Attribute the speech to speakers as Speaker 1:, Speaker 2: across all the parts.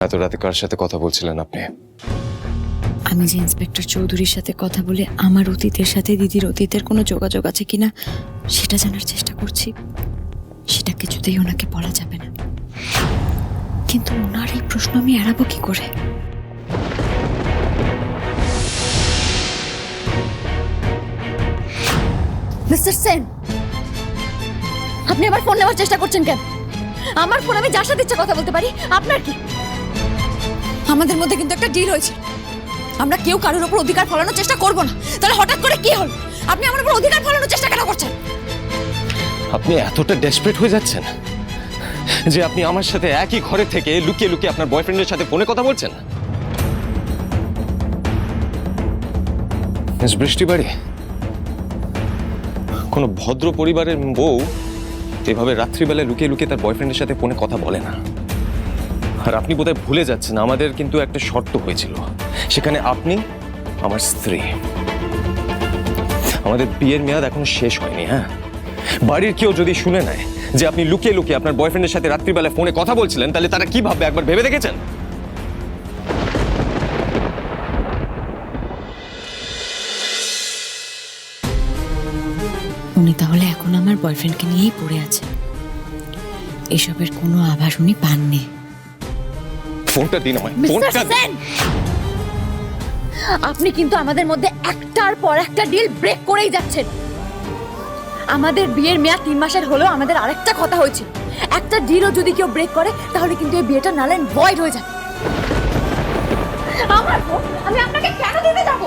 Speaker 1: এত রাতে কার সাথে কথা বলছিলেন আপনি?
Speaker 2: আমি যে ইন্সপেক্টর চৌধুরীর সাথে কথা বলে আমার অতীতের সাথে দিদির অতীতের কোনো যোগাযোগ আছে কিনা সেটা জানার চেষ্টা করছি। সেটা কিছুতেই ওনাকে বলা যাবে না, কিন্তু ওনার এই প্রশ্ন আমি এড়াবো কি করে? মিস্টার সেন, আপনি আবার ফোন নেওয়ার চেষ্টা করছেন কেন? আমার ফোন আমি যার সাথে ইচ্ছা কথা বলতে পারি, আপনার কি? আমাদের মধ্যে কিন্তু একটা ডিল হয়েছে, আমরা কেউ কারোর উপর অধিকার ফলানোর চেষ্টা করব না। তাহলে হঠাৎ করে কি হল? আপনি আমার উপর অধিকার ফলানোর চেষ্টা কেন করছেন?
Speaker 1: আপনি এতটা ডেসপারেট হয়ে যাচ্ছেন যে আপনি আমার সাথে একই ঘরে থেকে লুকিয়ে লুকিয়ে আপনার বয়ফ্রেন্ডের সাথে ফোনে কথা বলছেন? মিস বৃষ্টিবাড়ি, কোনো ভদ্র পরিবারের বউ এভাবে রাত্রিবেলায় লুকিয়ে লুকিয়ে তার বয়ফ্রেন্ডের সাথে ফোনে কথা বলে না। আর আপনি বোধহয় ভুলে যাচ্ছেন, আমাদের কিন্তু একটা শর্ত হয়েছিল, সেখানে আপনি আমার স্ত্রী। আমাদের বিয়ের মেয়াদ এখনো শেষ হয়নি। হ্যাঁ, বাড়ির কেউ যদি শুনে নেয় যে আপনি লুকিয়ে লুকিয়ে আপনার বয়ফ্রেন্ডের সাথে রাত্রিবেলায় ফোনে কথা বলছিলেন, তাহলে তারা কি ভাববে একবার ভেবে দেখেছেন?
Speaker 2: উনি তাহলে এখন আমার বয়ফ্রেন্ডকে নিয়েই পড়ে আছে, এসবের কোনো আভাস উনি পাননি।
Speaker 1: ফোনটা দিন আমায়, ফোনটা দিন।
Speaker 2: আপনি কিন্তু আমাদের মধ্যে একটার পর একটা ডিল ব্রেক করেই যাচ্ছেন। আমাদের বিয়ের মেয়াদ 3 মাসের হলেও আমাদের আরেকটা কথা হয়েছিল, একটা ডিলও যদি কেউ ব্রেক করে তাহলে কিন্তু এই বিয়েটা নাল এন্ড ভয়েড হয়ে যাবে। আমার ফোন আমি আপনাকে কেন দিতে যাব?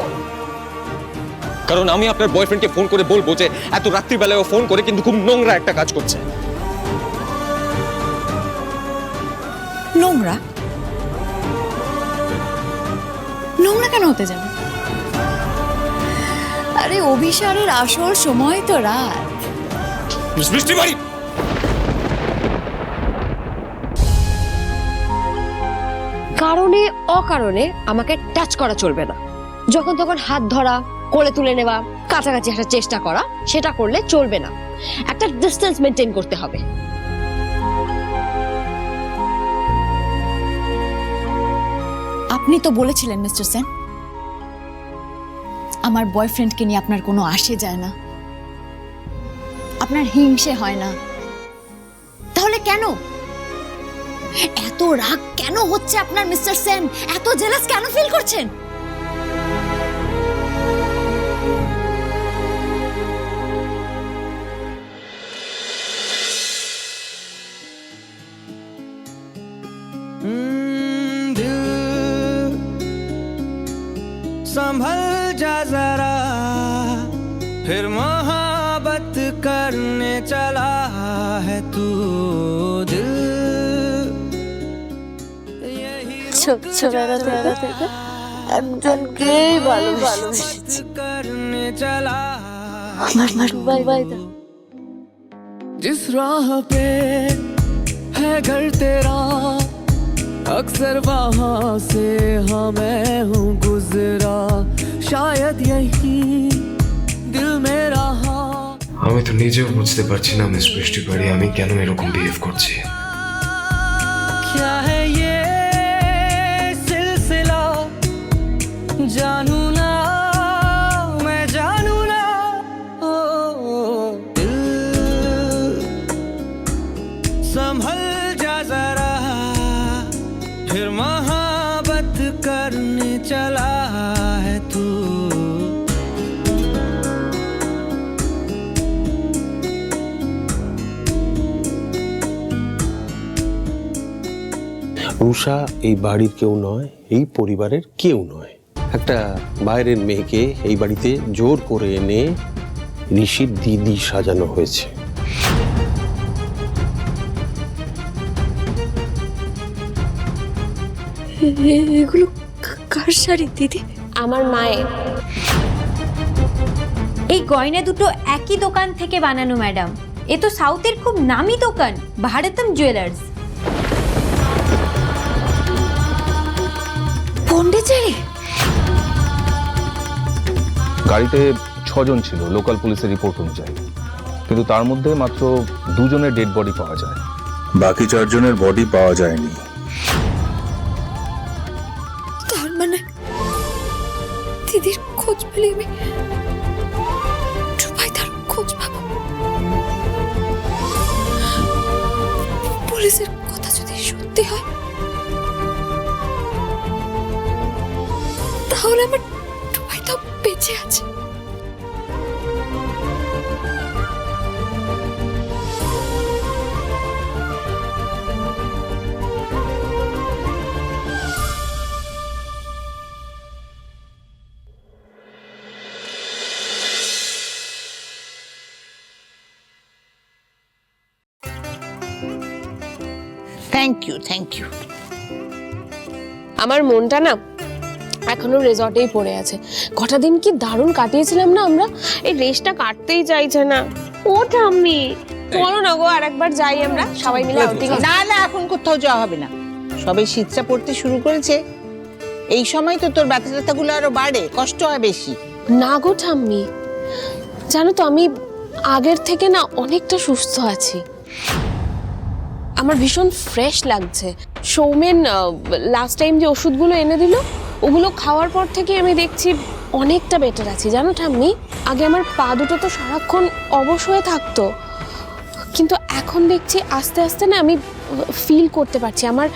Speaker 1: কারণ আমি আপনার বয়ফ্রেন্ডকে ফোন করে বলবো যে এত রাত্রিবেলায় ও ফোন করে কিন্তু খুব নোংরা একটা কাজ করছে।
Speaker 2: নোংরা? নোংরা কেন হতে যাবে? আরে অভিসারের আসল সময় তো রাত।
Speaker 1: বৃষ্টিবাড়ি,
Speaker 3: কারণে অকারণে আমাকে টাচ করা চলবে না। যখন তখন হাত ধরা, কোলে তুলে নেওয়া, কাছাকাছি আসার চেষ্টা করা, সেটা করলে চলবে না। একটা ডিস্টেন্স মেনটেন করতে হবে।
Speaker 2: আপনি তো বলেছিলেন মিস্টার সেন, আমার বয়ফ্রেন্ডকে নিয়ে আপনার কোনো আসে যায় না, আপনার হিংসে হয় না। তাহলে কেন এত রাগ কেন হচ্ছে আপনার মিস্টার সেন? এত জেলাস কেন ফিল করছেন?
Speaker 4: संभल जा जरा, फिर मोहब्बत करने चला है तू दिल।
Speaker 5: ছোটবেলা থেকে একজনকেই ভালোবেসেছি,
Speaker 4: करने चला
Speaker 5: আমার বাবা।
Speaker 4: जिस राह पे है घर तेरा, अक्सर वहाँ से हाँ मैं हूँ गुजरा, शायद यही दिल मेरा।
Speaker 6: আমি তো নিজেও বুঝতে পারছি না মিস বৃষ্টিবাড়ি, আমি কেন এরকম বিহেভ করছি।
Speaker 4: क्या है ये सिलसिला, जानू ना मैं जानू ना, ओ दिल संभल जा जरा, फिर मोहब्बत करने चला है तू।
Speaker 7: রুষা এই বাড়ির কেউ নয়, এই পরিবারের কেউ নয়। একটা বাইরের মেয়েকে এই বাড়িতে জোর করে এনে ঋষির দিদি সাজানো হয়েছে।
Speaker 5: এগুলো কার শাড়ি দিদি?
Speaker 3: আমার মায়ের।
Speaker 8: এই গয়না দুটো একই দোকান থেকে বানানো ম্যাডাম। এ তো সাউথের খুব নামি দোকান, ভারতম জুয়েলার্স।
Speaker 2: পন্ডিচেরি?
Speaker 9: গাড়িতে 6 জন ছিল লোকাল পুলিশের রিপোর্ট অনুযায়ী, কিন্তু তার মধ্যে মাত্র 2 জনের ডেড বডি পাওয়া যায়।
Speaker 10: বাকি 4 জনের বডি পাওয়া যায়নি।
Speaker 5: মানে দিদির খোঁজ পেলে আমি রূপাই তার খোঁজ পাবো। পুলিশের কথা যদি সত্যি হয় তাহলে আমার রূপাই তো বেঁচে আছে।
Speaker 10: Thank you thank you.
Speaker 5: আমার মনটা না এখনো রিসর্টেই পড়ে আছে। কটা দিন কি দারুণ কাটিয়েছিলাম না আমরা, এই রেসটা কাটতেই চাইছে না। ও ঠাম্মি চলো না গো, আর একবার যাই আমরা সবাই মিলে আউটিং।
Speaker 10: না না, এখন কোথাও যাওয়া হবে না, সবাই শীতটা পড়তে শুরু করেছে, এই সময় তো তোর ব্যথা ট্যাথাগুলো আরো বাড়ে, কষ্ট হয় বেশি।
Speaker 5: না গো ঠাম্মি, জানো তো আমি আগের থেকে না অনেকটা সুস্থ আছি, আমার ভীষণ ফ্রেশ লাগছে। সৌমেন লাস্ট টাইম যে ওষুধগুলো এনে দিল ওগুলো খাওয়ার পর থেকে আমি দেখছি অনেকটা বেটার আছি জানো ঠাম্মি। আগে আমার পা দুটো তো সারাক্ষণ অবশ হয়ে থাকতো, কিন্তু এখন দেখছি আস্তে আস্তে না আমি ফিল করতে পারছি আমার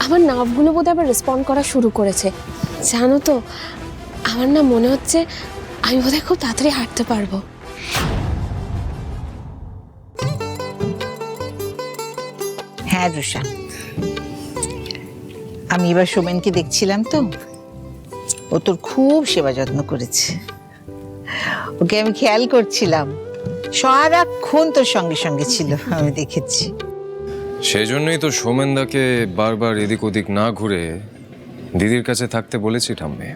Speaker 5: আমার নার্ভগুলো বোধহয় আবার রেসপন্ড করা শুরু করেছে। জানো তো আমার না মনে হচ্ছে আমি বোধহয় খুব তাড়াতাড়ি হাঁটতে পারবো।
Speaker 10: হ্যাঁ রুষা, আমি এবার সোমেনকে দেখছিলাম তো, ও তোর খুব সেবা যত্ন করেছে, ওকে আমি খেয়াল করছিলাম, সারাক্ষণ তোর সঙ্গে সঙ্গে ছিল, আমি দেখেছি।
Speaker 1: সেই জন্যই তো সৌমেনদাকে বারবার এদিক ওদিক না ঘুরে দিদির কাছে থাকতে বলেছি ঠাম্মি।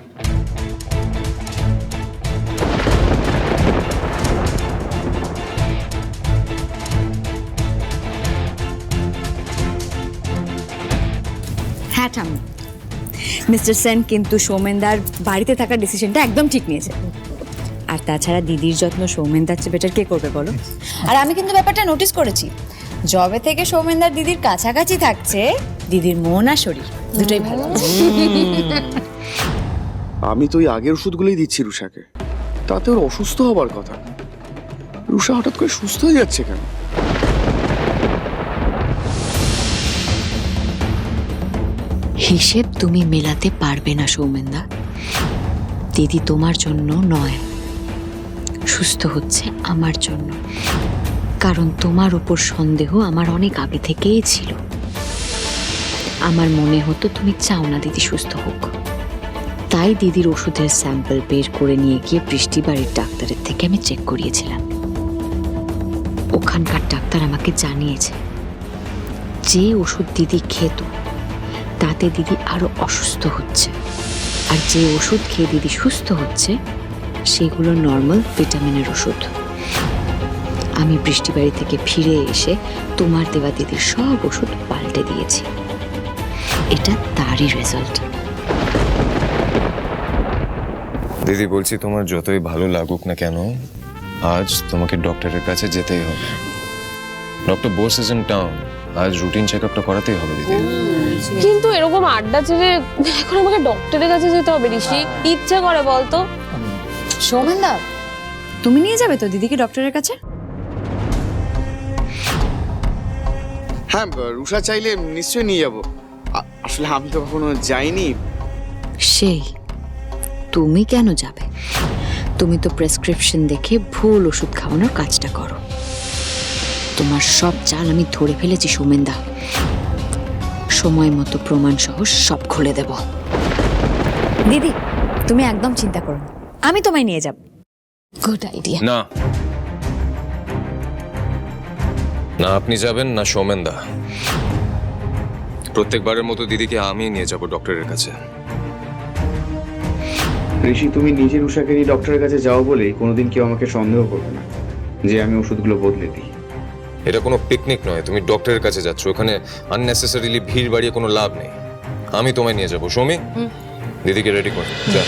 Speaker 2: হ্যাঁ ঠাম্মি, মিস্টার সেন কিন্তু সৌমেনদার বাড়িতে থাকার ডিসিশনটা একদম ঠিক নিয়েছে। আর তাছাড়া দিদির যত্ন সৌমেনদার চেয়ে বেটার কে করবে বলো? আর আমি কিন্তু ব্যাপারটা নোটিস করেছি, জবে থেকে সৌমেনদার দিদির কাছাকাছি থাকছে, দিদির মন আর শরীর দুটোই ভালো আছে।
Speaker 11: আমি তো ওই আগের ওষুধগুলোই দিচ্ছি রুষাকে, তাতে ওর অসুস্থ হবার কথা। রুষা হঠাৎ করে সুস্থ হয়ে যাচ্ছে কেন?
Speaker 12: হিসেব তুমি মেলাতে পারবে না সৌমেনদা। দিদি তোমার জন্য নয়, সুস্থ হচ্ছে আমার জন্য, কারণ তোমার উপর সন্দেহ আমার অনেক আগে থেকেই ছিল। আমার মনে হতো তুমি চাও না দিদি সুস্থ হোক, তাই দিদির ওষুধের স্যাম্পল বের করে নিয়ে গিয়ে বৃষ্টি বাড়ির ডাক্তারের থেকে আমি চেক করিয়েছিলাম। ওখানকার ডাক্তার আমাকে জানিয়েছে যে ওষুধ দিদি খেত তাতে দিদি আরো অসুস্থ হচ্ছে, আর যে ওষুধ খেয়ে দিদি সুস্থ হচ্ছে সেগুলো নর্মাল ভিটামিনের ওষুধ। আমি বৃষ্টিবাড়ি থেকে ফিরে এসে তোমার দেওয়া দিদির সব ওষুধ পাল্টে দিয়েছি, এটা তারই রেজাল্ট।
Speaker 1: দিদি বলছি, তোমার যতই ভালো লাগুক না কেন, আজ তোমাকে ডক্টরের কাছে যেতেই হবে। Doctor Bose is in town, আজ রুটিন চেকআপটা করাতেই হবে দিদি।
Speaker 5: কিন্তু এরকম আড্ডা ছেড়ে এখন আমাকে ডক্টরের কাছে যেতে হবে ঋষি, ইচ্ছা করে বলতো?
Speaker 2: সৌমেনদা, তুমি নিয়ে যাবে তো দিদিকে ডক্টরের কাছে?
Speaker 11: হ্যাঁ, রুষা চাইলে নিশ্চয়ই নিয়ে যাবো। আসলে আমি তো কখনো যাইনি।
Speaker 12: সেই তুমি কেন যাবে? তুমি তো প্রেসক্রিপশন দেখে ভুল ওষুধ খাওয়ানোর কাজটা করো। তোমার সব চাল আমি ধরে ফেলেছি সৌমেনদা, সময় মতো প্রমাণ সহ সব খুলে দেব।
Speaker 2: দিদি তুমি একদম চিন্তা করো না, আমি তোমায় নিয়ে যাব।
Speaker 5: Good idea.
Speaker 1: না না, আপনি যাবেন না সৌমেনদা। প্রত্যেকবারের মতো দিদিকে আমি নিয়ে যাব ডক্টরের কাছে।
Speaker 11: ঋষি, তুমি নিজে রুষাকে নিয়ে ডক্টরের কাছে যাও বলে কোনোদিন কেউ আমাকে সন্দেহ করবে না যে আমি ওষুধগুলো বদলে দিই।
Speaker 1: এটা কোনো পিকনিক নয়, তুমি ডক্টরের কাছে যাচ্ছ, ওখানে আননেসেসারিলি ভিড় বাড়িয়ে কোনো লাভ নেই। আমি তোমায় নিয়ে যাবো। সৌমি, দিদিকে রেডি কর, যা।